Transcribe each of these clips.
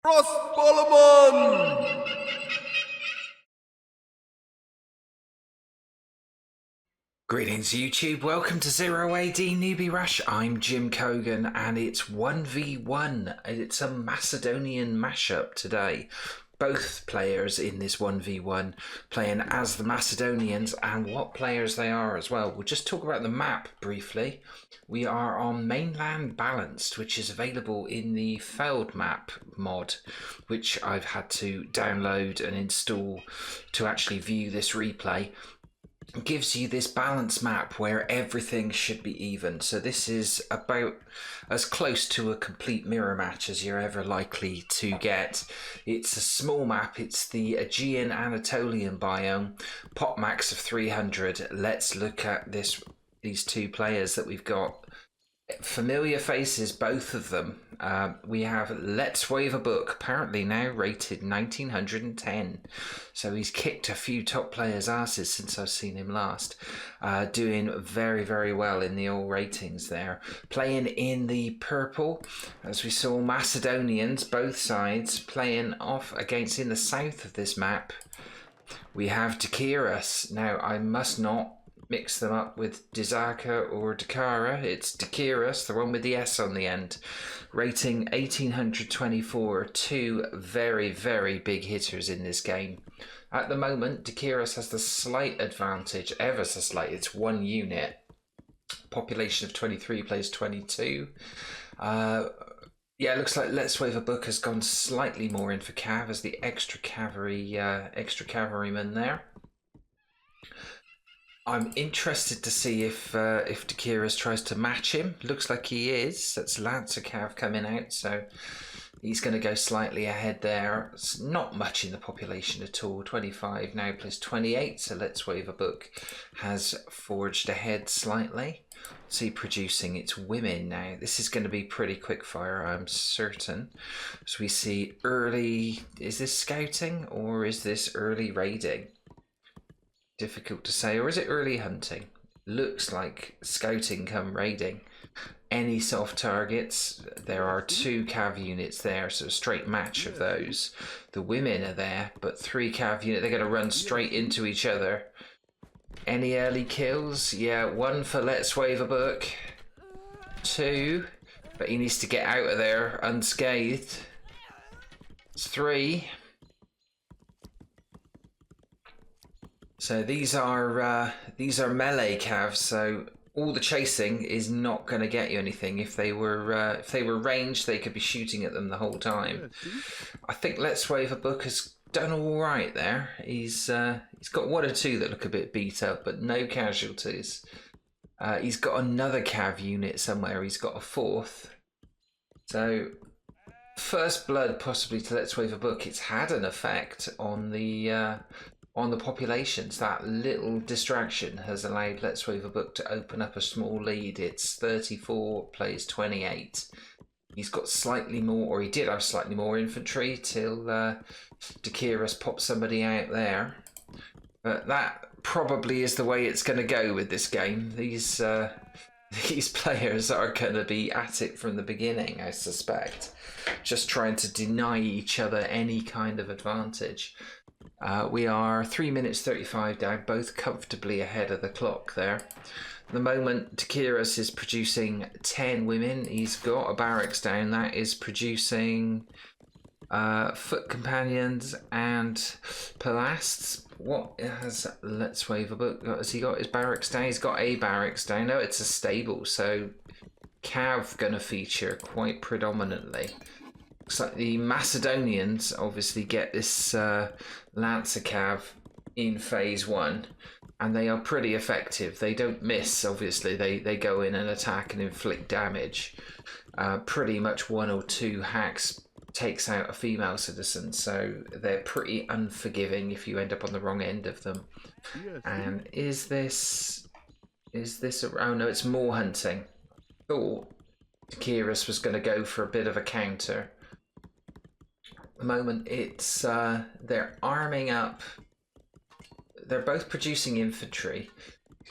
Crossballman! Greetings YouTube, welcome to 0AD Newbie Rush. I'm Jim Cogan and it's 1v1. It's a Macedonian mashup today. Both players in this 1v1 playing as the Macedonians, and what players they are as well. We'll just talk about the map briefly. We are on Mainland Balanced, which is available in the Failed Map mod, which I've had to download and install to actually view this replay. It gives you this balance map where everything should be even. So this is about as close to a complete mirror match as you're ever likely to get. It's a small map. It's the Aegean Anatolian biome, pop max of 300. Let's look at these two players that we've got. Familiar faces, both of them. We have Let's Wave a Book, apparently now rated 1910. So he's kicked a few top players' asses since I've seen him last. Doing very, very well in the all ratings there. Playing in the purple, as we saw Macedonians, both sides, playing off against in the south of this map. We have Dakiras. Now, I must not mix them up with Dizaka or Dakara. It's Dakiras, the one with the S on the end. Rating 1824. Two very, very big hitters in this game. At the moment, Dakiras has the slight advantage, ever so slight. It's one unit. Population of 23, plays 22. Yeah, it looks like Let's Wave a Book has gone slightly more in for Cav as the extra cavalryman there. I'm interested to see if Dakiras tries to match him. Looks like he is. That's Lancer Cav coming out, so he's going to go slightly ahead there. It's not much in the population at all. 25 now plus 28, so Let's Wave a Book has forged ahead slightly. See, producing its women now. This is going to be pretty quick fire, I'm certain. So we see early. Is this scouting or is this early raiding? Difficult to say, or is it early hunting? Looks like scouting come raiding. Any soft targets? There are two cav units there, so a straight match of those. The women are there, but three cav units, they're going to run straight into each other. Any early kills? Yeah, one for Let's Wave a Book. Two, but he needs to get out of there unscathed. It's three. So these are melee calves. So all the chasing is not going to get you anything. If they were ranged, they could be shooting at them the whole time. I think Let's Wave a Book has done all right there. He's got one or two that look a bit beat up, but no casualties. He's got another cav unit somewhere. He's got a fourth. So first blood possibly to Let's Wave a Book. It's had an effect on the populations. That little distraction has allowed Let's Wave a Book to open up a small lead. It's 34, plays 28. He's got slightly more, or he did have slightly more infantry till Dakiras popped somebody out there. But that probably is the way it's going to go with this game. These players are going to be at it from the beginning, I suspect. Just trying to deny each other any kind of advantage. We are 3 minutes 35 down, both comfortably ahead of the clock there. At the moment, Dakiras is producing 10 women. He's got a barracks down that is producing foot companions and palasts. What has Let's Wave a Book got? Has he got his barracks down? He's got a barracks down. No, it's a stable, so cav gonna feature quite predominantly. Looks like the Macedonians obviously get this Lancer Cav in phase one, and they are pretty effective. They don't miss, obviously. They go in and attack and inflict damage. Pretty much one or two hacks takes out a female citizen, so they're pretty unforgiving if you end up on the wrong end of them. And is this oh no, it's more hunting. Thought Dakiras was going to go for a bit of a counter. The moment it's they're arming up. They're both producing infantry.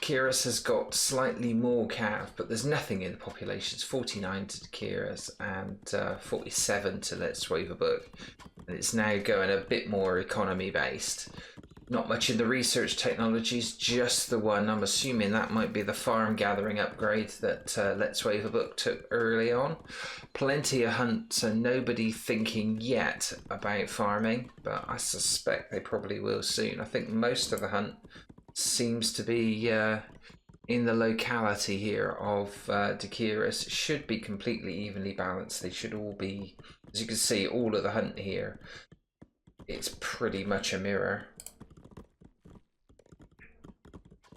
Kiris has got slightly more cav, but there's nothing in the population. It's 49 to Kiris and 47 to Let's Wave a Book. And it's now going a bit more economy based. Not much in the research technologies, just the one. I'm assuming that might be the farm gathering upgrade that Let's Wave a Book took early on. Plenty of hunt, so nobody thinking yet about farming, but I suspect they probably will soon. I think most of the hunt seems to be in the locality here of Dakiris. Should be completely evenly balanced. They should all be, as you can see, all of the hunt here. It's pretty much a mirror.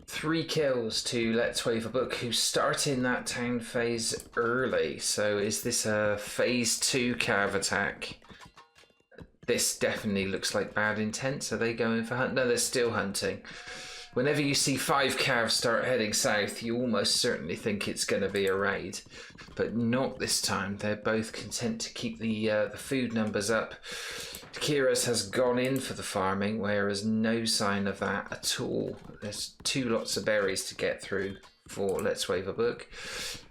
3 kills to Let's Wave a Book, who's starting that town phase early. So is this a phase 2 cav attack? This definitely looks like bad intent. Are they going for hunt? No, they're still hunting. Whenever you see 5 calves start heading south, you almost certainly think it's going to be a raid. But not this time. They're both content to keep the food numbers up. Kiris has gone in for the farming, whereas no sign of that at all. There's 2 lots of berries to get through for Let's Wave a Book.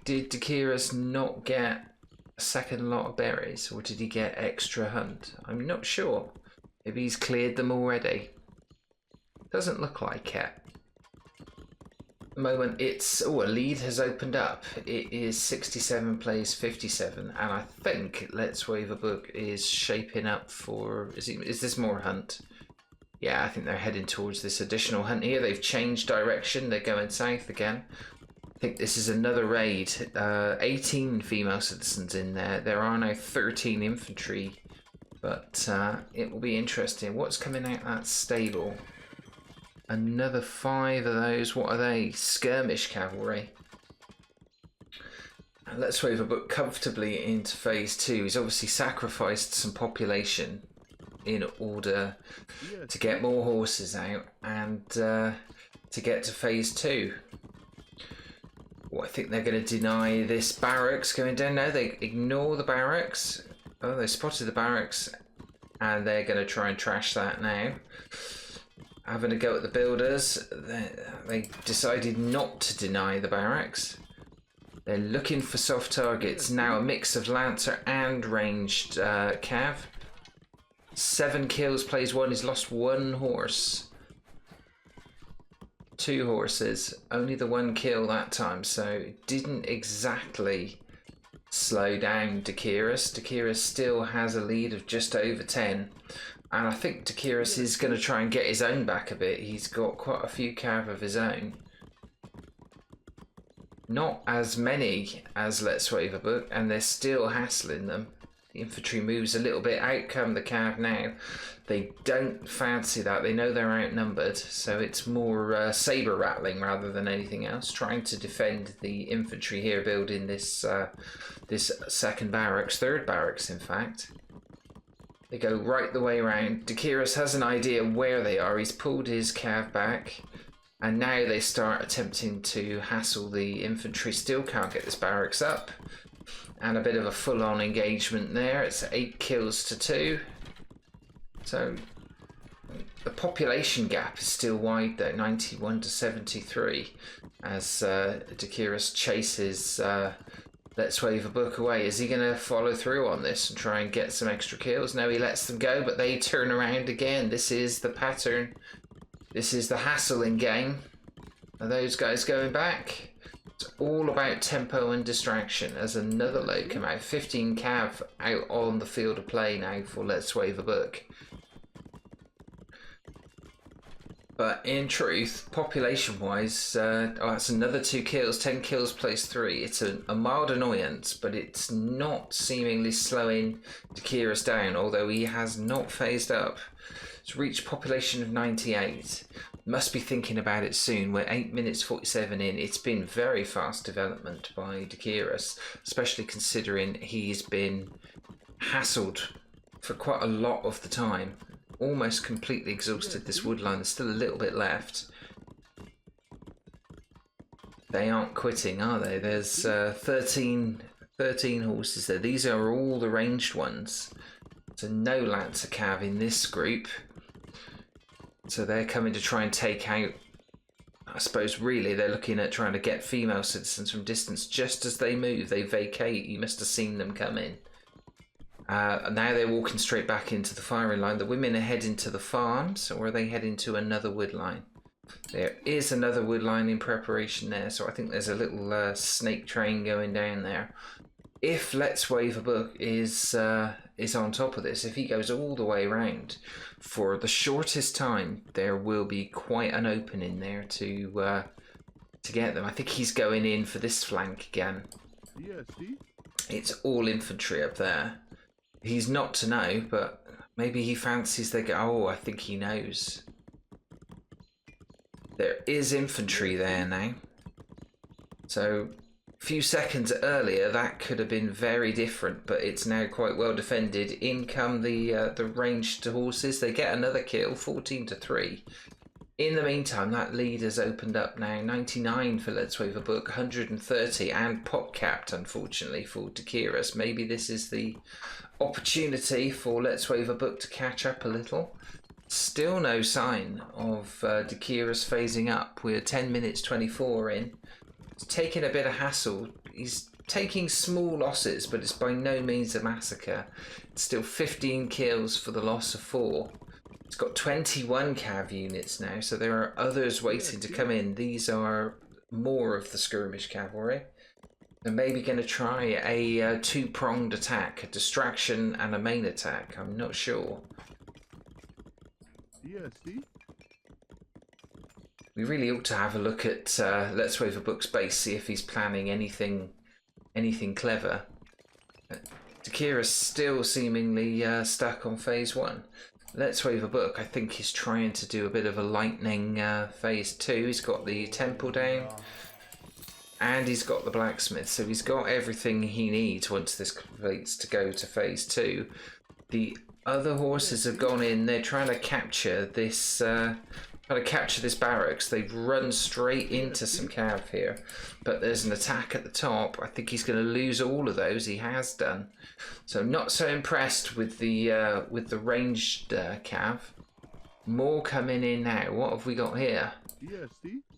Did Kiris not get a second lot of berries, or did he get extra hunt? I'm not sure. Maybe he's cleared them already. Doesn't look like it. At the moment, it's... Oh, a lead has opened up. It is 67 plays 57, and I think Let's Wave a Book is shaping up for... Is this more hunt? Yeah, I think they're heading towards this additional hunt here. They've changed direction. They're going south again. I think this is another raid. 18 female citizens in there. There are now 13 infantry, but it will be interesting. What's coming out that stable? Another 5 of those. What are they? Skirmish cavalry. Let's Wave a Book comfortably into phase 2. He's obviously sacrificed some population in order to get more horses out and to get to phase 2. Well, I think they're going to deny this barracks going down. No, they ignore the barracks. Oh, they spotted the barracks and they're going to try and trash that now. Having a go at the builders. They decided not to deny the barracks. They're looking for soft targets. Now a mix of lancer and ranged cav. 7 kills, plays 1. He's lost 1 horse. 2 horses. Only the 1 kill that time, so it didn't exactly slow down Dakiris. Dakiris still has a lead of just over 10. And I think Dakiris is going to try and get his own back a bit. He's got quite a few cav of his own. Not as many as Let's Wave a Book, and they're still hassling them. The infantry moves a little bit. Out come the cav now. They don't fancy that. They know they're outnumbered, so it's more saber rattling rather than anything else. Trying to defend the infantry here, building this this second barracks, third barracks in fact. They go right the way around. Dakiris has an idea where they are. He's pulled his cav back. And now they start attempting to hassle the infantry. Still can't get this barracks up. And a bit of a full-on engagement there. It's 8 kills to 2. So the population gap is still wide though. 91 to 73. As Dakiris chases... Let's Wave a Book away. Is he going to follow through on this and try and get some extra kills? No, he lets them go, but they turn around again. This is the pattern. This is the hassling game. Are those guys going back? It's all about tempo and distraction. As another load come out. 15 cav out on the field of play now for Let's Wave a Book. But in truth, population-wise, that's another 2 kills. 10 kills plays 3. It's a mild annoyance, but it's not seemingly slowing Dakiris down, although he has not phased up. It's reached population of 98. Must be thinking about it soon. We're 8 minutes 47 in. It's been very fast development by Dakiris, especially considering he's been hassled for quite a lot of the time. Almost completely exhausted this woodline. There's still a little bit left. They aren't quitting, are they? There's 13 horses there. These are all the ranged ones. So no lancer cav in this group. So they're coming to try and take out suppose really they're looking at trying to get female citizens from distance. Just as they move, they vacate. You must have seen them come in. Now they're walking straight back into the firing line. The women are heading to the farms, or are they heading to another wood line? There is another wood line in preparation there, so I think there's a little snake train going down there. If Let's Wave a Book is on top of this, if he goes all the way around for the shortest time, there will be quite an opening there to get them. I think he's going in for this flank again. It's all infantry up there. He's not to know, but maybe he fancies they go. Oh, I think he knows. There is infantry there now. So a few seconds earlier, that could have been very different, but it's now quite well defended. In come the ranged horses. They get another kill, 14-3. In the meantime, that lead has opened up now. 99 for Let's Wave a Book, 130, and pop capped, unfortunately, for Dakiris. Maybe this is the opportunity for Let's Wave a Book to catch up a little. Still no sign of Dakiris phasing up. We're 10 minutes 24 in. It's taking a bit of hassle. He's taking small losses, but it's by no means a massacre. It's still 15 kills for the loss of 4. It's got 21 cav units now, so there are others waiting to come in. These are more of the skirmish cavalry. They're maybe going to try a two-pronged attack, a distraction and a main attack. I'm not sure. We really ought to have a look at Let's Wave a Book's base, see if he's planning anything clever. Dakiris still seemingly stuck on phase 1. Let's Wave a Book, I think he's trying to do a bit of a lightning phase 2. He's got the temple down. And he's got the blacksmith, so he's got everything he needs once this completes to go to phase 2. The other horses have gone in. They're trying to capture this. Barracks. They've run straight into some cav here, but there's an attack at the top. I think he's going to lose all of those. He has done. So not so impressed with the ranged cav. More coming in now. What have we got here?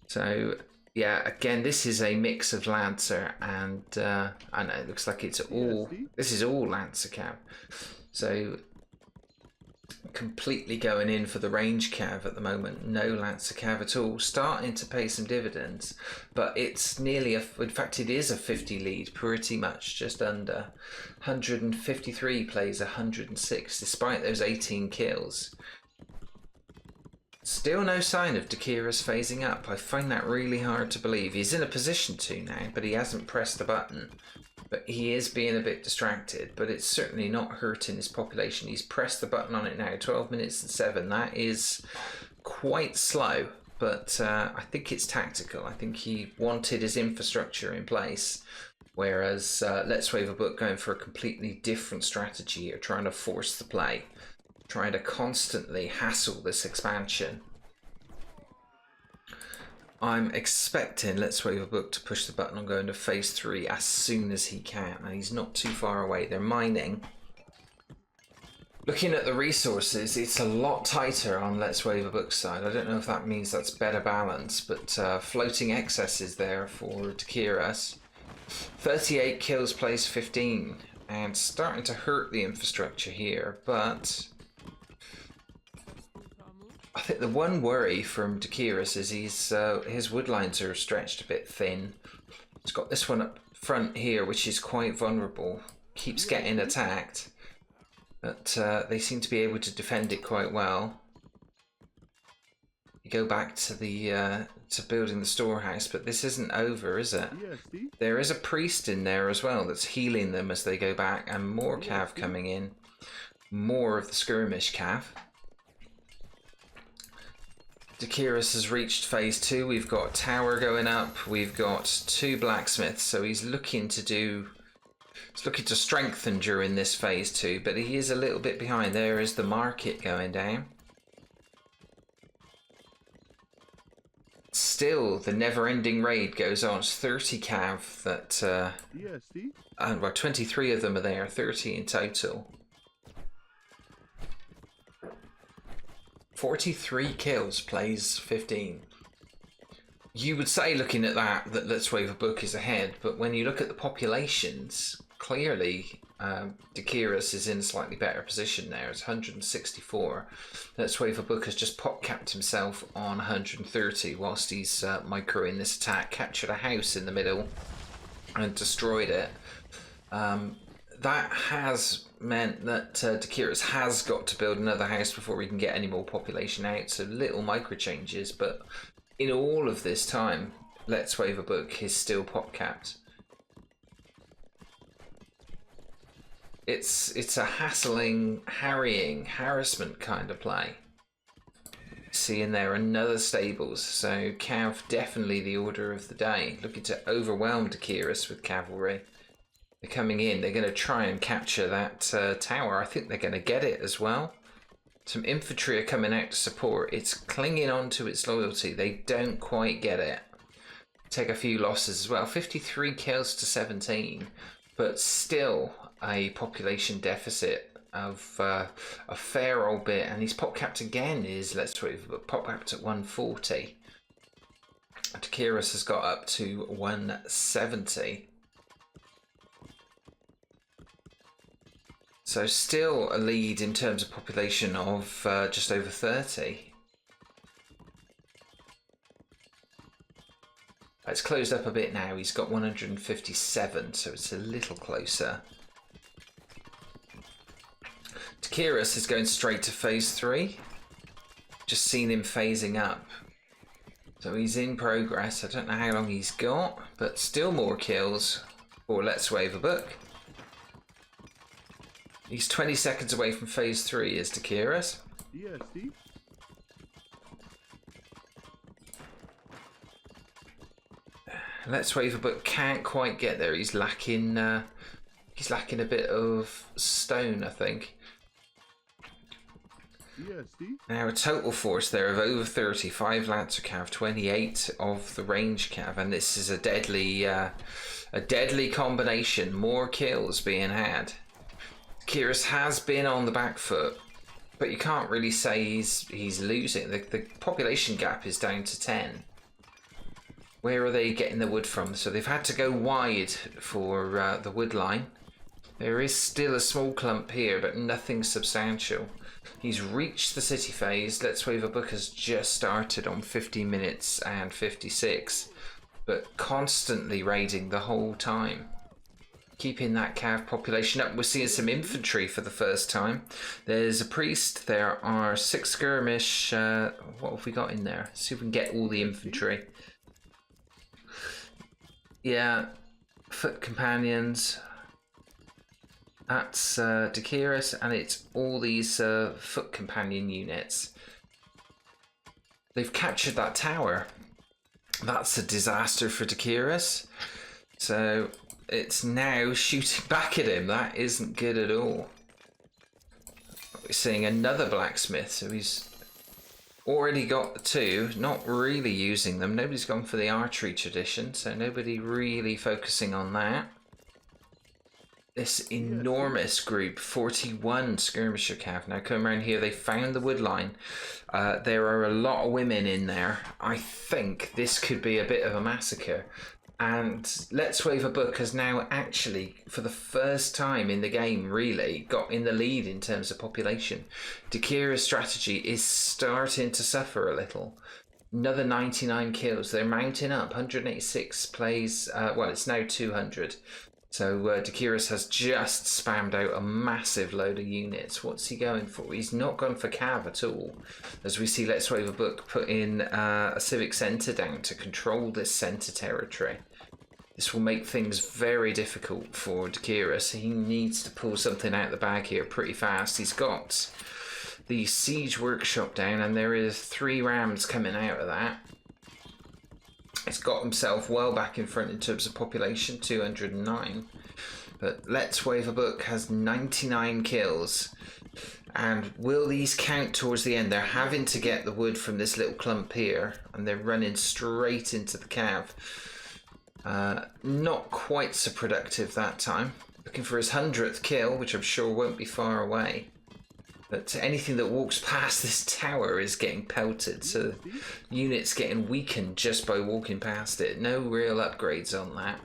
So. Yeah, again, this is a mix of Lancer and I know it looks like it's all. This is all Lancer cav, so completely going in for the range cav at the moment. No Lancer cav at all. Starting to pay some dividends, but it's nearly in fact, it is a 50 lead, pretty much just under. 153 plays 106, despite those 18 kills. Still no sign of Dakiris phasing up. I find that really hard to believe. He's in a position to now, but he hasn't pressed the button. But he is being a bit distracted, but it's certainly not hurting his population. He's pressed the button on it now, 12 minutes and 7. That is quite slow, but I think it's tactical. I think he wanted his infrastructure in place, whereas Let's Wave a Book going for a completely different strategy, or trying to force the play. Trying to constantly hassle this expansion. I'm expecting Let's Wave a Book to push the button on going to phase 3 as soon as he can, and he's not too far away. They're mining. Looking at the resources, it's a lot tighter on Let's Wave a Book's side. I don't know if that means that's better balance, but floating excess is there for Dakiris. 38 kills plays 15, and starting to hurt the infrastructure here, but I think the one worry from Dakiris is his woodlines are stretched a bit thin. He's got this one up front here, which is quite vulnerable. Keeps getting attacked, but they seem to be able to defend it quite well. You go back to the to building the storehouse, but this isn't over, is it? There is a priest in there as well that's healing them as they go back, and more cav coming in. More of the skirmish cav. Dakiris has reached phase 2. We've got a tower going up. We've got 2 blacksmiths, so he's looking to strengthen during this phase 2, but he is a little bit behind. There is the market going down. Still, the never-ending raid goes on. It's 30 cav that, well, 23 of them are there, 30 in total. 43 kills, plays 15. You would say, looking at that Let's Wave a Book is ahead, but when you look at the populations, clearly Dakiris is in a slightly better position there. It's 164. Let's Wave a Book has just pop-capped himself on 130 whilst he's microing this attack, captured a house in the middle and destroyed it. That has meant that Dakiris has got to build another house before we can get any more population out, so little micro changes, but in all of this time, Let's Wave a Book is still pop-capped. It's a hassling, harrying, harassment kind of play. See in there another stables, so Cav definitely the order of the day. Looking to overwhelm Dakiris with cavalry. They're coming in, they're going to try and capture that tower. I think they're going to get it as well. Some infantry are coming out to support. It's clinging on to its loyalty. They don't quite get it. Take a few losses as well. 53 kills to 17, but still a population deficit of a fair old bit. And he's pop-capped again, let's wait, pop-capped at 140. Dakiris has got up to 170. So still a lead in terms of population of just over 30. It's closed up a bit now. He's got 157, so it's a little closer. Dakiris is going straight to phase 3. Just seen him phasing up. So he's in progress. I don't know how long he's got, but still more kills for Let's Wave a Book. He's 20 seconds away from phase 3, is Dakiris. Yeah, see? Let's Wave a Book can't quite get there. He's lacking a bit of stone, I think. Yeah, see? Now a total force there of over 30, 5 Lancer Cav, 28 of the range Cav, and this is a deadly combination. More kills being had. Dakiris has been on the back foot, but you can't really say he's losing. The population gap is down to 10. Where are they getting the wood from? So they've had to go wide for the wood line. There is still a small clump here, but nothing substantial. He's reached the city phase. Let's Wave a Book has just started on 50 minutes and 56, but constantly raiding the whole time. Keeping that Cav population up. We're seeing some infantry for the first time. There's a priest. There are 6 skirmish. What have we got in there? See if we can get all the infantry. Yeah, foot companions. That's Dakiris, and it's all these foot companion units. They've captured that tower. That's a disaster for Dakiris. So it's now shooting back at him. That isn't good at all. We're seeing another blacksmith, so he's already got the 2, not really using them. Nobody's gone for the archery tradition, so nobody really focusing on that. This enormous group, 41 skirmisher Cav. Now come around here, they found the wood line. There are a lot of women in there. I think this could be a bit of a massacre. And Let's Wave a Book has now actually, for the first time in the game really, got in the lead in terms of population. Dakiris' strategy is starting to suffer a little. Another 99 kills. They're mounting up. 186 plays, well, it's now 200. So Dakiris has just spammed out a massive load of units. What's he going for? He's not gone for Cav at all. As we see Let's Wave a Book put in a civic centre down to control this centre territory. This will make things very difficult for Dakiris. He needs to pull something out of the bag here pretty fast. He's got the siege workshop down, and there is 3 rams coming out of that. He's got himself well back in front in terms of population, 209. But Let's Wave a Book has 99 kills. And will these count towards the end? They're having to get the wood from this little clump here, and they're running straight into the Cav. Not quite so productive that time. Looking for his 100th kill, which I'm sure won't be far away. But anything that walks past this tower is getting pelted, so units getting weakened just by walking past it. No real upgrades on that.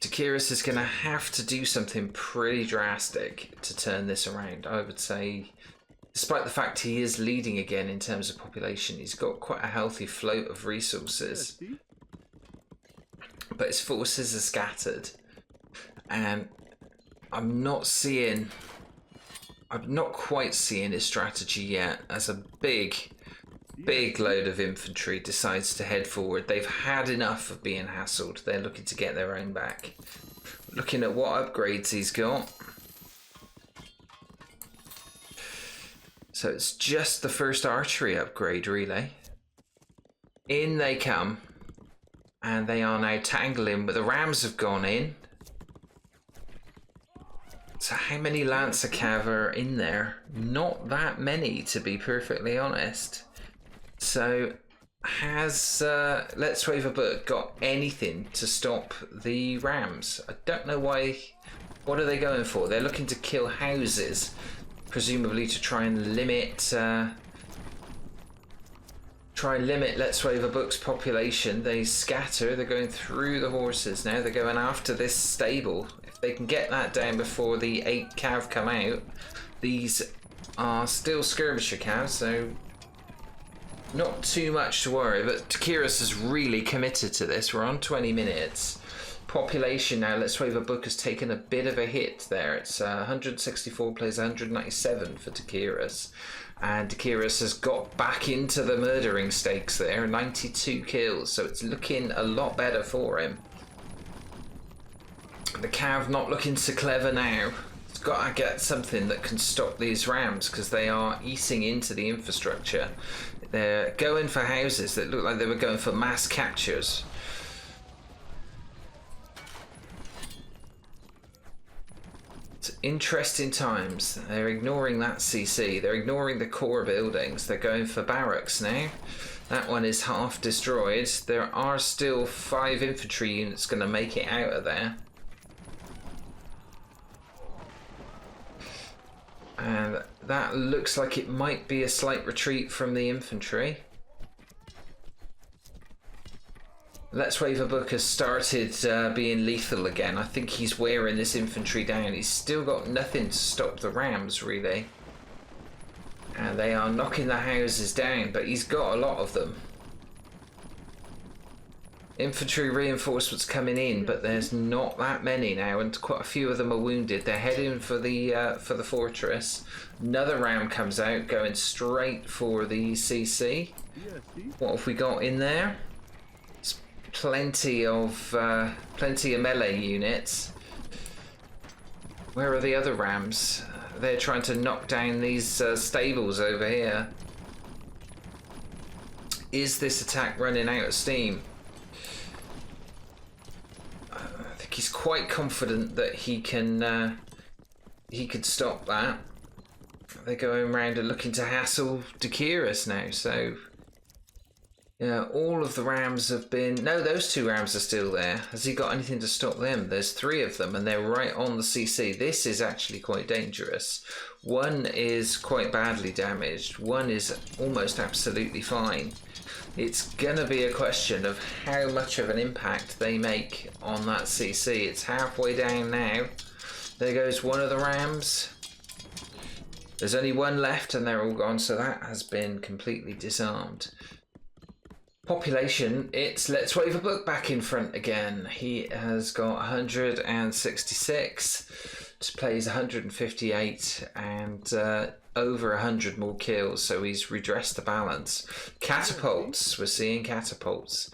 Dakiris is going to have to do something pretty drastic to turn this around, I would say. Despite the fact he is leading again in terms of population, he's got quite a healthy float of resources. But his forces are scattered. And I'm not quite seeing his strategy yet as a big load of infantry decides to head forward. They've had enough of being hassled. They're looking to get their own back. Looking at what upgrades he's got. So it's just the first archery upgrade, really. In they come. And they are now tangling, but the rams have gone in. So how many Lancer Cav are in there? Not that many, to be perfectly honest. So has Let's Wave a Book got anything to stop the rams? I don't know why. What are they going for? They're looking to kill houses, presumably to try and limit Let's Wave a Book's population. They scatter. They're going through the horses now. They're going after this stable. If they can get that down before the 8 cav come out, these are still skirmisher calves, so not too much to worry. But Dakiris is really committed to this. We're on 20 minutes. Population now, Let's Wave a Book has taken a bit of a hit there. It's 164 plays 197 for Dakiris. And Dakiris has got back into the murdering stakes there, 92 kills, so it's looking a lot better for him. The Cav not looking so clever now. It's got to get something that can stop these rams because they are eating into the infrastructure. They're going for houses that look like they were going for mass captures. It's interesting times. They're ignoring that CC. They're ignoring the core buildings. They're going for barracks now. That one is half destroyed. There are still 5 infantry units going to make it out of there. And that looks like it might be a slight retreat from the infantry. Let's Wave a Book has started being lethal again. I think he's wearing this infantry down. He's still got nothing to stop the rams, really. And they are knocking the houses down, but he's got a lot of them. Infantry reinforcements coming in, but there's not that many now, and quite a few of them are wounded. They're heading for the fortress. Another ram comes out, going straight for the CC. What have we got in there? It's plenty of melee units. Where are the other rams? They're trying to knock down these stables over here. Is this attack running out of steam? He's quite confident that he could stop that. They're going around and looking to hassle Dakiris now, so yeah, all of the rams have been... No, those 2 rams are still there. Has he got anything to stop them? There's 3 of them and they're right on the CC. This is actually quite dangerous. One is quite badly damaged. One is almost absolutely fine. It's gonna be a question of how much of an impact they make on that CC. It's halfway down now. There goes one of the rams. There's only one left and they're all gone, so that has been completely disarmed. Population, it's Let's Wave a Book back in front again. He has got 166, plays 158 and over 100 more kills, so he's redressed the balance. Catapults, we're seeing catapults,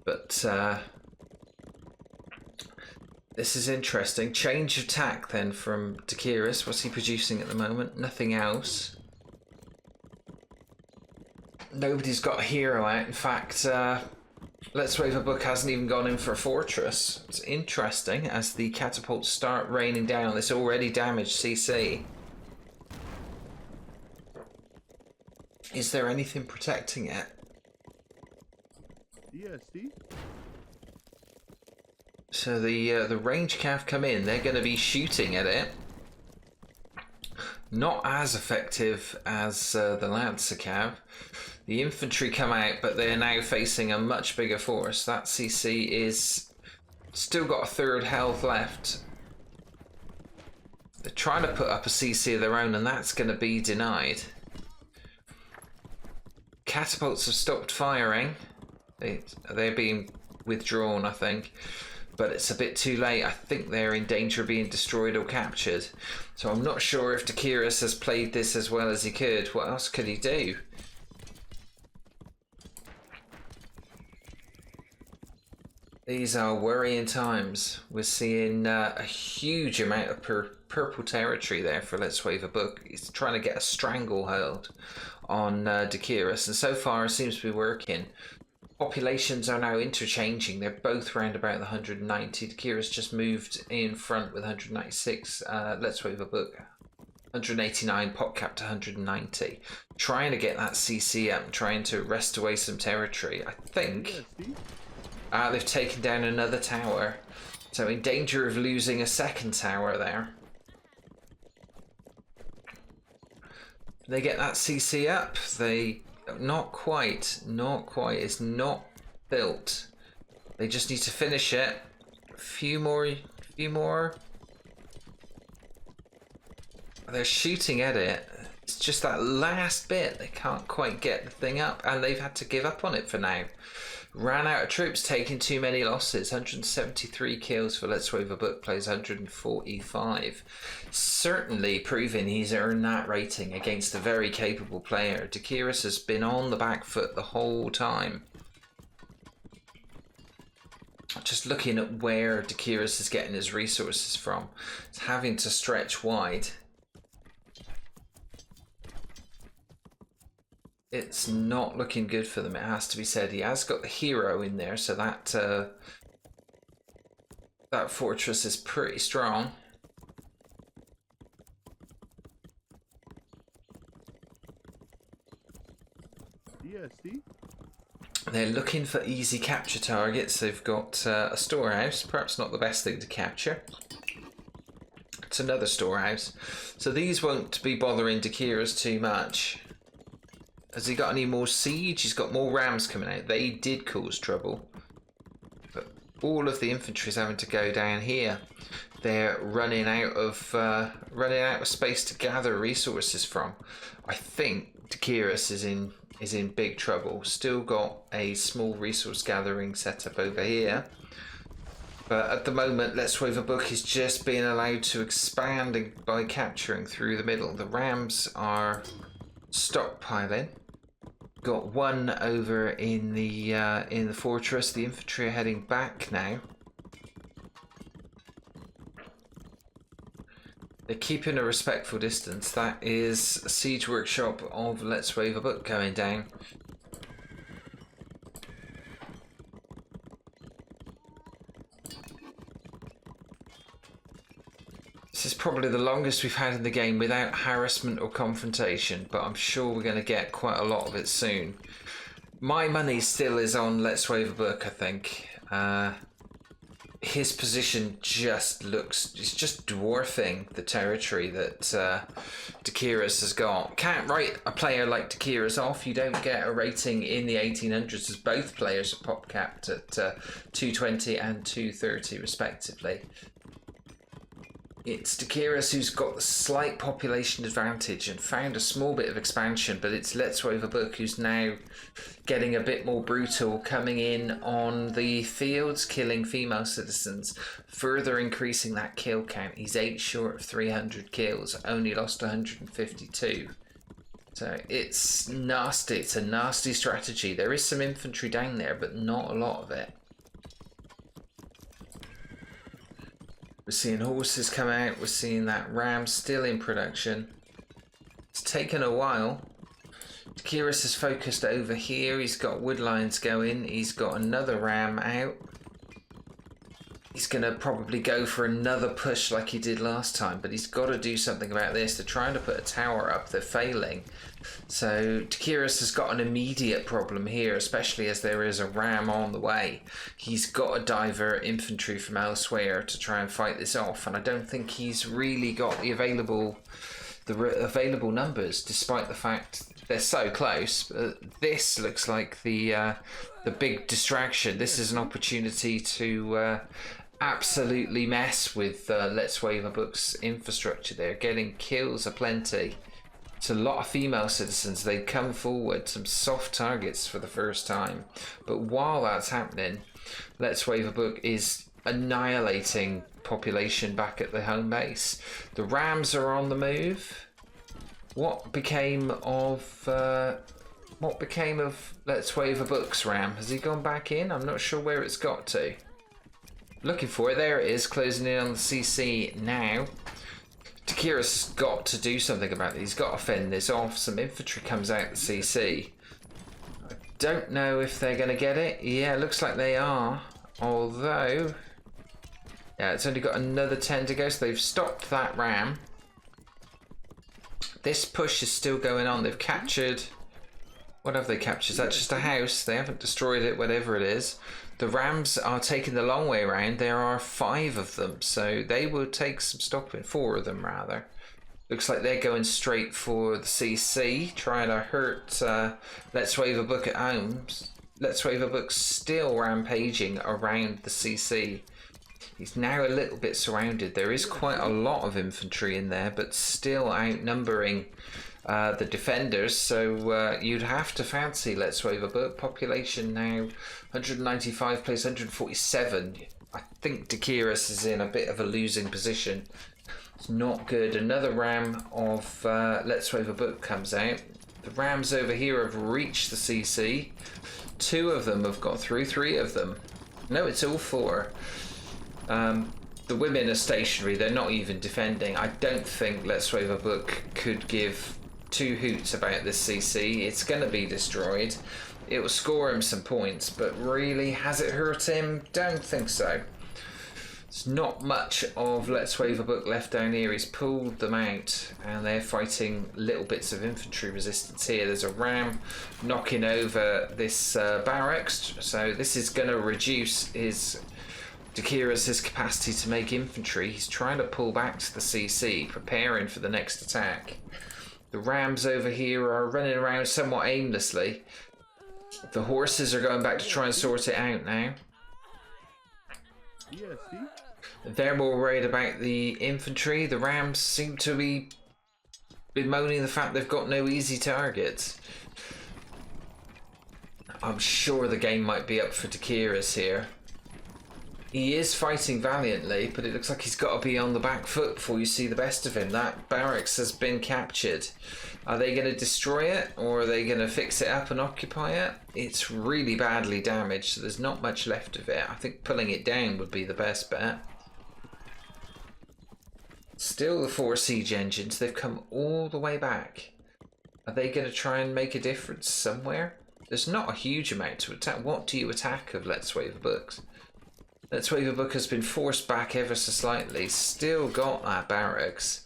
but this is interesting. Change of tack then from Dakiris. What's he producing at the moment? Nothing else. Nobody's got a hero out. In fact, Let's Wave a Book hasn't even gone in for a fortress. It's interesting as the catapults start raining down on this already damaged CC. Is there anything protecting it? So the range cav come in. They're going to be shooting at it. Not as effective as the Lancer Cav. The infantry come out, but they're now facing a much bigger force. That CC is still got a third health left. They're trying to put up a CC of their own, and that's going to be denied. Catapults have stopped firing. They're being withdrawn, I think. But it's a bit too late. I think they're in danger of being destroyed or captured. So I'm not sure if Dakiris has played this as well as he could. What else could he do? These are worrying times. We're seeing a huge amount of purple territory there for Let's Wave a Book. He's trying to get a stranglehold on Dakiris, and so far it seems to be working. Populations are now interchanging. They're both round about the 190. Dakiris just moved in front with 196. Let's Wave a Book. 189, pop cap to 190. Trying to get that CC up, trying to wrest away some territory. I think they've taken down another tower. So in danger of losing a second tower there. They get that CC up. They not quite. It's not built. They just need to finish it. A few more. They're shooting at it. It's just that last bit. They can't quite get the thing up, and they've had to give up on it for now. Ran out of troops, taking too many losses. 173 kills for Let's Wave a Book, plays 145. Certainly proving he's earned that rating against a very capable player. Dakiris has been on the back foot the whole time. Just looking at where Dakiris is getting his resources from. It's having to stretch wide. It's not looking good for them, it has to be said. He has got the hero in there, so that that fortress is pretty strong. They're looking for easy capture targets. They've got a storehouse, perhaps not the best thing to capture. It's another storehouse. So these won't be bothering Dakiris too much. Has he got any more siege? He's got more rams coming out. They did cause trouble. But all of the infantry is having to go down here. They're running out of space to gather resources from. I think Dakiris is in big trouble. Still got a small resource gathering setup over here. But at the moment, Let's Wave a Book is just being allowed to expand by capturing through the middle. The rams are stockpiling. Got one over in the fortress. The infantry are heading back now. They're keeping a respectful distance. That is a siege workshop of Let's Wave a Book going down. This is probably the longest we've had in the game without harassment or confrontation, but I'm sure we're going to get quite a lot of it soon. My money still is on Let's Wave a Book, I think. His position just looks... it's just dwarfing the territory that Dakiris has got. Can't write a player like Dakiris off. You don't get a rating in the 1800s as both players are pop capped at 220 and 230 respectively. It's Dakiris who's got the slight population advantage and found a small bit of expansion, but it's Let's Wave a Book who's now getting a bit more brutal, coming in on the fields, killing female citizens, further increasing that kill count. He's 8 short of 300 kills, only lost 152. So it's nasty, it's a nasty strategy. There is some infantry down there, but not a lot of it. We're seeing horses come out, we're seeing that ram still in production. It's taken a while. Dakiris is focused over here, he's got woodlines going, he's got another ram out. He's going to probably go for another push like he did last time, but he's got to do something about this. They're trying to put a tower up, they're failing. So Dakiris has got an immediate problem here, especially as there is a ram on the way. He's got to divert infantry from elsewhere to try and fight this off, and I don't think he's really got the available the available numbers, despite the fact they're so close. This looks like the big distraction. This is an opportunity to absolutely mess with Let's Wave a Book's infrastructure. They're getting kills aplenty. It's a lot of female citizens. They come forward, some soft targets for the first time. But while that's happening, Let's Wave a Book is annihilating population back at the home base. The Rams are on the move. What became of Let's Wave a Book's Ram? Has he gone back in? I'm not sure where it's got to. Looking for it. There it is, closing in on the CC now. Takira's got to do something about it. He's got to fend this off. Some infantry comes out the CC. I don't know if they're going to get it. Yeah, looks like they are. Although, yeah, it's only got another 10 to go, so they've stopped that ram. This push is still going on. They've captured... What have they captured? Is that just a house? They haven't destroyed it, whatever it is. The Rams are taking the long way around. There are 5 of them, so they will take some stopping. 4 of them, rather. Looks like they're going straight for the CC, trying to hurt Let's Wave a Book at home. Let's Wave a Book still rampaging around the CC. He's now a little bit surrounded. There is quite a lot of infantry in there, but still outnumbering the defenders, so you'd have to fancy Let's Wave a Book. Population now 195 plays 147. I think Dakiris is in a bit of a losing position. It's not good. Another ram of Let's Wave a Book comes out. The rams over here have reached the CC. 2 of them have got through. 3 of them. No, it's all 4. The women are stationary. They're not even defending. I don't think Let's Wave a Book could give 2 hoots about this CC. It's going to be destroyed. It will score him some points, but really, has it hurt him? Don't think so. There's not much of Let's Wave a Book left down here. He's pulled them out, and they're fighting little bits of infantry resistance here. There's a ram knocking over this barracks, so this is going to reduce his capacity to make infantry. He's trying to pull back to the CC, preparing for the next attack. The Rams over here are running around somewhat aimlessly. The horses are going back to try and sort it out now. They're more worried about the infantry. The Rams seem to be bemoaning the fact they've got no easy targets. I'm sure the game might be up for Dakiris here. He is fighting valiantly, but it looks like he's got to be on the back foot before you see the best of him. That barracks has been captured. Are they going to destroy it, or are they going to fix it up and occupy it? It's really badly damaged, so there's not much left of it. I think pulling it down would be the best bet. Still the 4 siege engines. They've come all the way back. Are they going to try and make a difference somewhere? There's not a huge amount to attack. What do you attack of Let's Wave a Books? Let's Wave a Book has been forced back ever so slightly. Still got that barracks.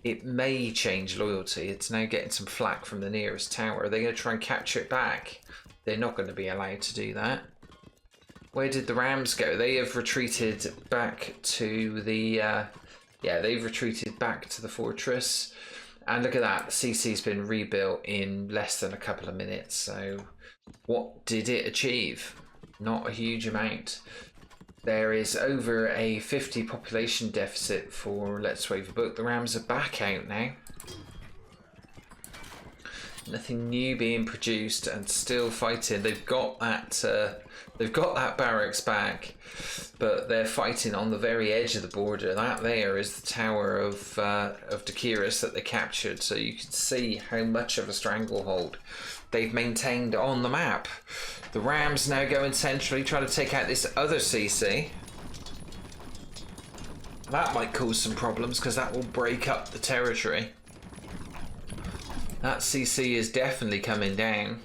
It may change loyalty. It's now getting some flak from the nearest tower. Are they going to try and capture it back? They're not going to be allowed to do that. Where did the Rams go? They have retreated back to the... yeah, they've retreated back to the fortress. And look at that. CC's been rebuilt in less than a couple of minutes. So what did it achieve? Not a huge amount. There is over a 50 population deficit for Let's Wave a Book. The Rams are back out now. Nothing new being produced and still fighting. They've got that barracks back, but they're fighting on the very edge of the border. That there is the tower of Dakiris that they captured. So you can see how much of a stranglehold they've maintained on the map. The Rams now going centrally, trying to take out this other CC. That might cause some problems because that will break up the territory. That CC is definitely coming down.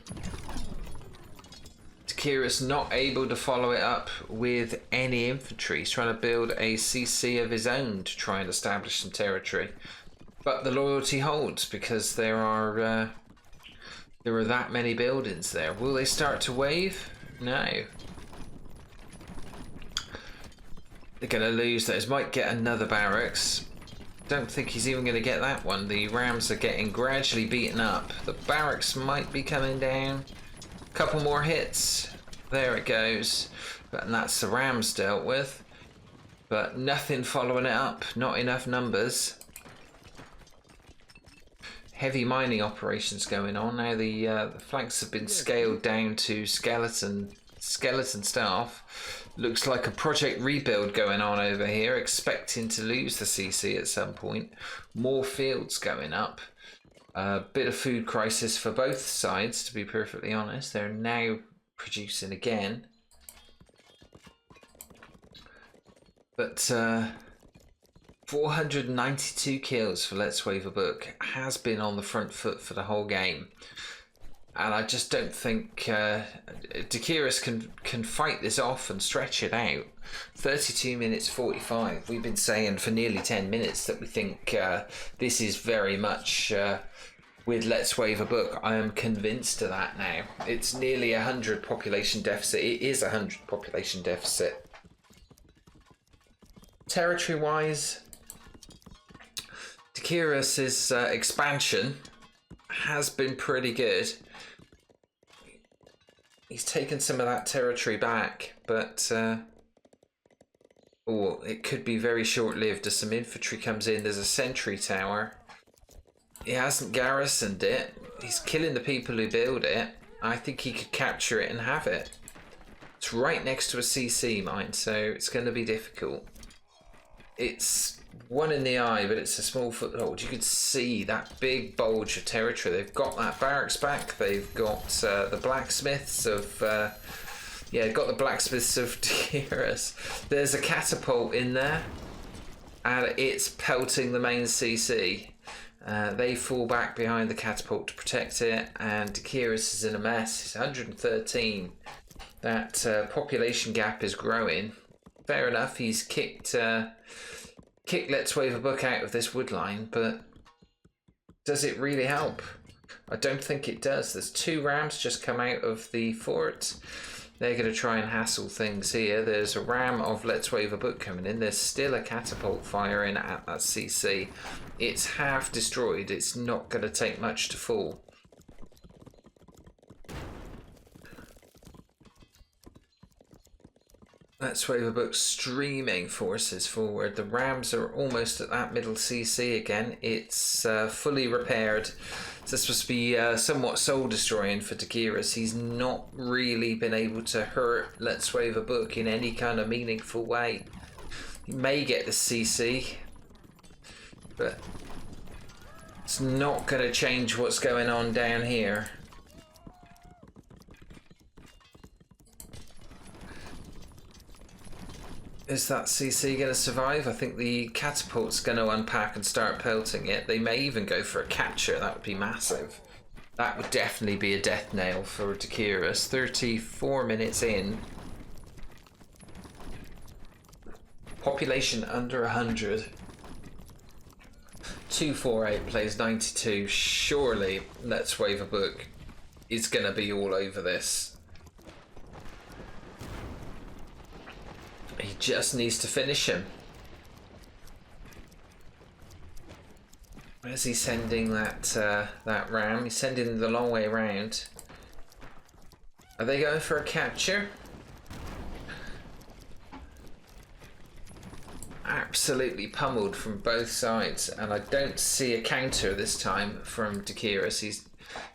Takira's not able to follow it up with any infantry. He's trying to build a CC of his own to try and establish some territory. But the loyalty holds because there are that many buildings there. Will they start to wave? No. They're going to lose those. Might get another barracks. don't think he's even going to get that one. The Rams are getting gradually beaten up. The barracks might be coming down. Couple more hits. There it goes. And that's the Rams dealt with. But nothing following it up. Not enough numbers. Heavy mining operations going on. Now the flanks have been scaled down to skeleton staff. Looks like a project rebuild going on over here. Expecting to lose the CC at some point. More fields going up. A bit of food crisis for both sides, to be perfectly honest. They're now producing again. But 492 kills for Let's Wave a Book. Has been on the front foot for the whole game. And I just don't think Dakiris can fight this off and stretch it out. 32 minutes 45. We've been saying for nearly 10 minutes that we think this is very much with Let's Wave a Book. I am convinced of that now. It's nearly 100 population deficit. It is 100 population deficit. Territory-wise, Dakiris' expansion has been pretty good. He's taken some of that territory back, but it could be very short-lived as some infantry comes in. There's a sentry tower. He hasn't garrisoned it. He's killing the people who build it. I think he could capture it and have it. It's right next to a CC mine, so it's going to be difficult. It's one in the eye, but it's a small foothold. You could see that big bulge of territory. They've got that barracks back. They've got the blacksmiths of got the blacksmiths of Dakiris. There's a catapult in there, and it's pelting the main CC. They fall back behind the catapult to protect it, and Dakiris is in a mess. It's 113. That population gap is growing. Fair enough. He's kicked Let's Wave a Book out of this wood line, but does it really help? I don't think it does. There's 2 Rams just come out of the fort. They're going to try and hassle things here. There's a Ram of Let's Wave a Book coming in. There's still a catapult firing at that CC. It's half destroyed. It's not going to take much to fall. Let's Wave a Book streaming forces forward. The Rams are almost at that middle CC again. It's fully repaired. So this must be somewhat soul destroying for Dakiris. He's not really been able to hurt Let's Wave a Book in any kind of meaningful way. He may get the CC, but it's not going to change what's going on down here. Is that CC going to survive? I think the catapult's going to unpack and start pelting it. They may even go for a capture. That would be massive. That would definitely be a death nail for Dakiris. 34 minutes in. Population under 100. 248 plays 92. Surely Let's Wave a Book is going to be all over this. He just needs to finish him. Where's he sending that Ram? He's sending the long way around. Are they going for a capture? Absolutely pummeled from both sides, and I don't see a counter this time from Dakiris.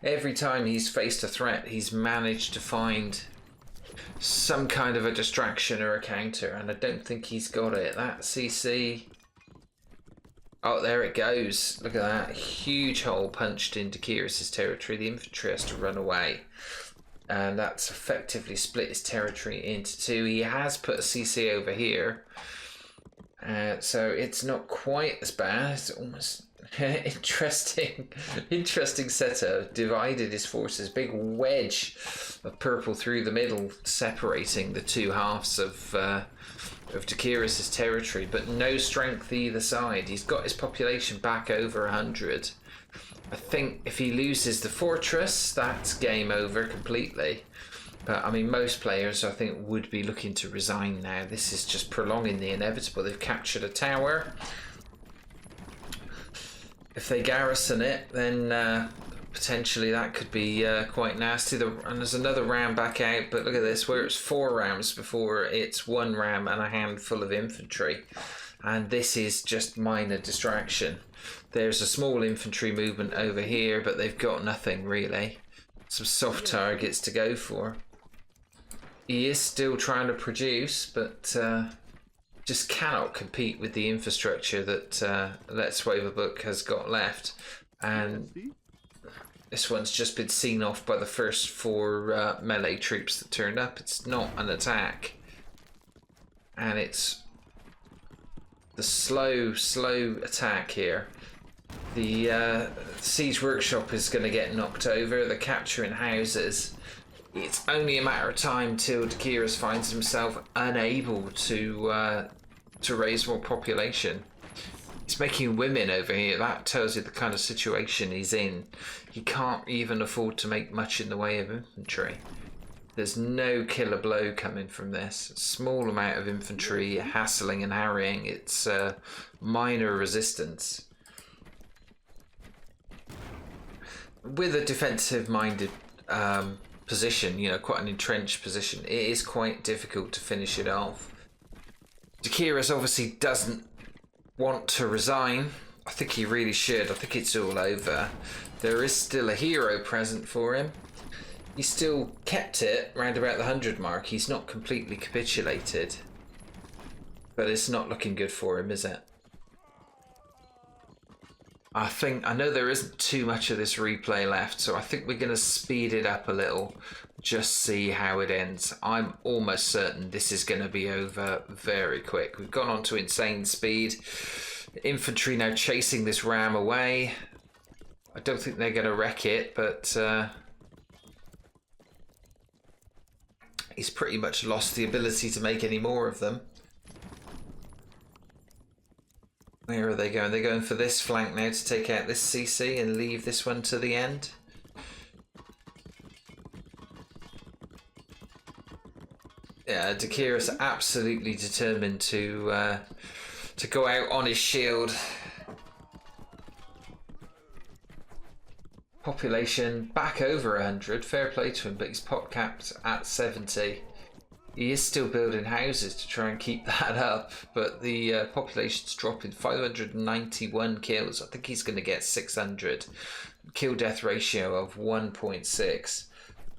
Every time he's faced a threat, he's managed to find some kind of a distraction or a counter, and I don't think he's got it. That CC, oh, there it goes. Look at that huge hole punched into Dakiris' territory. The infantry has to run away, and that's effectively split his territory into 2. He has put a CC over here, so it's not quite as bad. It's almost interesting setup. Divided his forces, big wedge of purple through the middle, separating the 2 halves of Dakiris' territory, but no strength either side. He's got his population back over 100. I think if he loses the fortress, that's game over completely. But I mean, most players I think would be looking to resign now. This is just prolonging the inevitable. They've captured a tower. If they garrison it, then potentially that could be quite nasty. And there's another ram back out, but look at this, where it's 4 rams before, it's 1 ram and a handful of infantry. And this is just minor distraction. There's a small infantry movement over here, but they've got nothing really. Some soft targets to go for. He is still trying to produce, but just cannot compete with the infrastructure that Let's Wave a Book has got left. And this one's just been seen off by the first 4 melee troops that turned up. It's not an attack. And it's the slow attack here. The siege workshop is going to get knocked over. They're capturing houses. It's only a matter of time till Dakiris finds himself unable to raise more population. He's making women over here. That tells you the kind of situation he's in. He can't even afford to make much in the way of infantry. There's no killer blow coming from this. Small amount of infantry hassling and harrying. It's minor resistance. With a defensive-minded position, you know, quite an entrenched position, it is quite difficult to finish it off. Dakiris obviously doesn't want to resign. I think he really should. I think it's all over. There is still a hero present for him. He still kept it round about the 100 mark. He's not completely capitulated. But it's not looking good for him, is it? I know there isn't too much of this replay left, so I think we're going to speed it up a little, just see how it ends. I'm almost certain this is going to be over very quick. We've gone on to insane speed. Infantry now chasing this ram away. I don't think they're going to wreck it, but he's pretty much lost the ability to make any more of them. Where are they going? They're going for this flank now to take out this CC and leave this one to the end. Yeah, Dakiris absolutely determined to go out on his shield. Population back over 100. Fair play to him, but he's pot capped at 70. He is still building houses to try and keep that up, but the population's dropping. 591 kills. I think he's going to get 600. Kill death ratio of 1.6.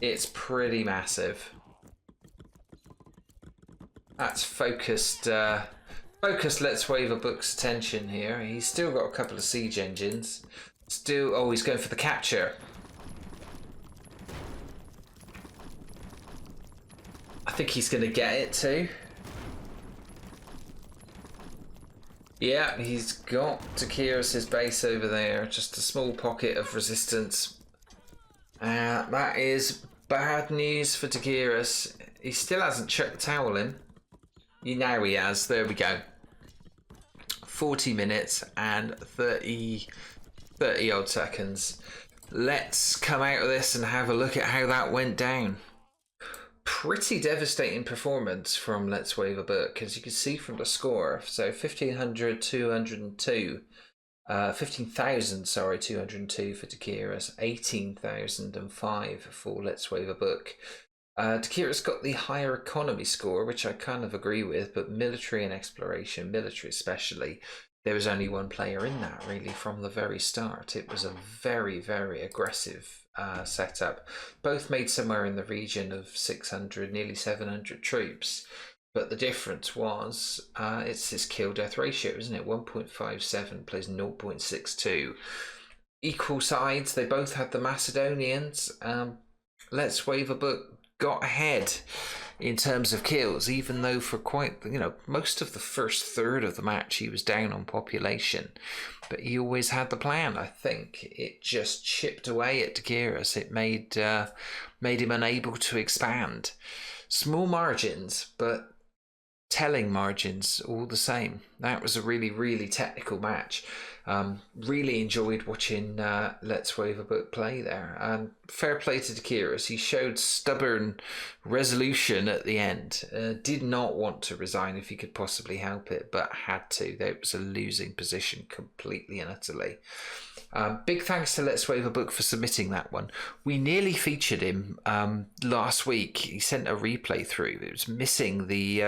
It's pretty massive. That's focused Let's Wave a Book's attention here. He's still got a couple of siege engines. Still, oh, he's going for the capture. I think he's going to get it too. Yeah, he's got Dakiris' base over there. Just a small pocket of resistance. That is bad news for Dakiris. He still hasn't chucked the towel in. Now he has. There we go. 40 minutes and 30 odd seconds. Let's come out of this and have a look at how that went down. Pretty devastating performance from Let's Wave a Book, as you can see from the score. So 15,202, 15,202 for Dakiris, 18,005 for Let's Wave a Book. Dakiris got the higher economy score, which I kind of agree with, but military and exploration, military especially, there was only one player in that really from the very start. It was a very, very aggressive setup. Both made somewhere in the region of 600, nearly 700 troops. But the difference was, it's this kill death ratio, isn't it? 1.57 plays 0.62. Equal sides, they both had the Macedonians. Let's Wave a Book got ahead in terms of kills, even though for quite, most of the first third of the match he was down on population. But he always had the plan, I think. It just chipped away at Dakiris. It made him unable to expand. Small margins, but telling margins all the same. That was a really, really technical match. Really enjoyed watching Let's Wave a Book play there. Fair play to Takiris. He showed stubborn resolution at the end. Did not want to resign if he could possibly help it, but had to. It was a losing position completely and utterly. Big thanks to Let's Wave a Book for submitting that one. We nearly featured him last week. He sent a replay through. It was missing the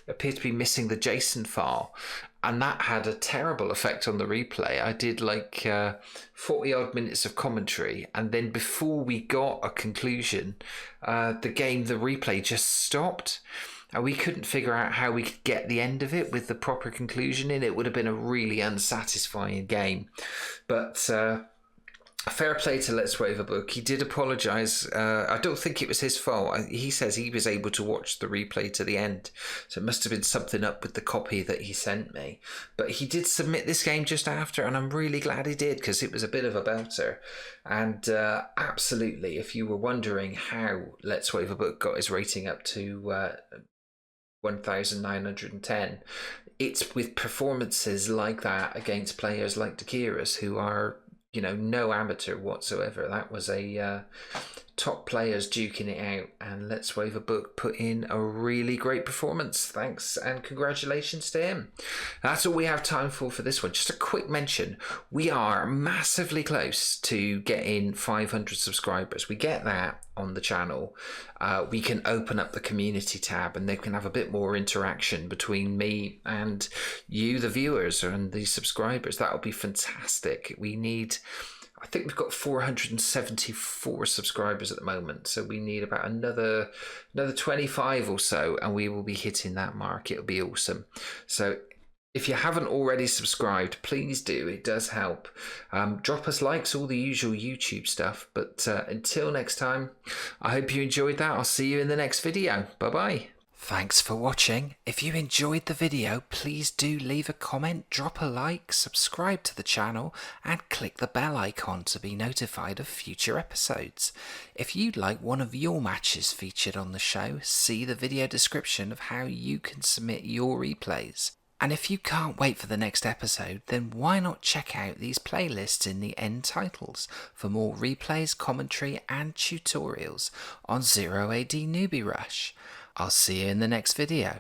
appeared to be missing the JSON file, and that had a terrible effect on the replay. I did like 40 odd minutes of commentary, and then before we got a conclusion, the replay just stopped. And we couldn't figure out how we could get the end of it with the proper conclusion in. It would have been a really unsatisfying game. But fair play to Let's Wave a Book. He did apologise. I don't think it was his fault. He says he was able to watch the replay to the end. So it must have been something up with the copy that he sent me. But he did submit this game just after, and I'm really glad he did, because it was a bit of a belter. And absolutely, if you were wondering how Let's Wave a Book got his rating up to 1,910, it's with performances like that against players like Takiris, who are, you know, no amateur whatsoever. That was a top players duking it out, and Let's Wave a Book put in a really great performance. Thanks and congratulations to him. That's all we have time for this one. Just a quick mention, we are massively close to getting 500 subscribers. We get that on the channel, we can open up the community tab, and they can have a bit more interaction between me and you, the viewers, and the subscribers. That would be fantastic. We need, I think we've got 474 subscribers at the moment, so we need about another 25 or so, and we will be hitting that mark. It'll be awesome. So if you haven't already subscribed, please do. It does help. Drop us likes, all the usual YouTube stuff. But until next time, I hope you enjoyed that. I'll see you in the next video. Bye-bye. Thanks for watching. If you enjoyed the video, please do leave a comment, drop a like, subscribe to the channel, and click the bell icon to be notified of future episodes. If you'd like one of your matches featured on the show, see the video description of how you can submit your replays. And if you can't wait for the next episode, then why not check out these playlists in the end titles for more replays, commentary and tutorials on 0 AD Newbie Rush. I'll see you in the next video.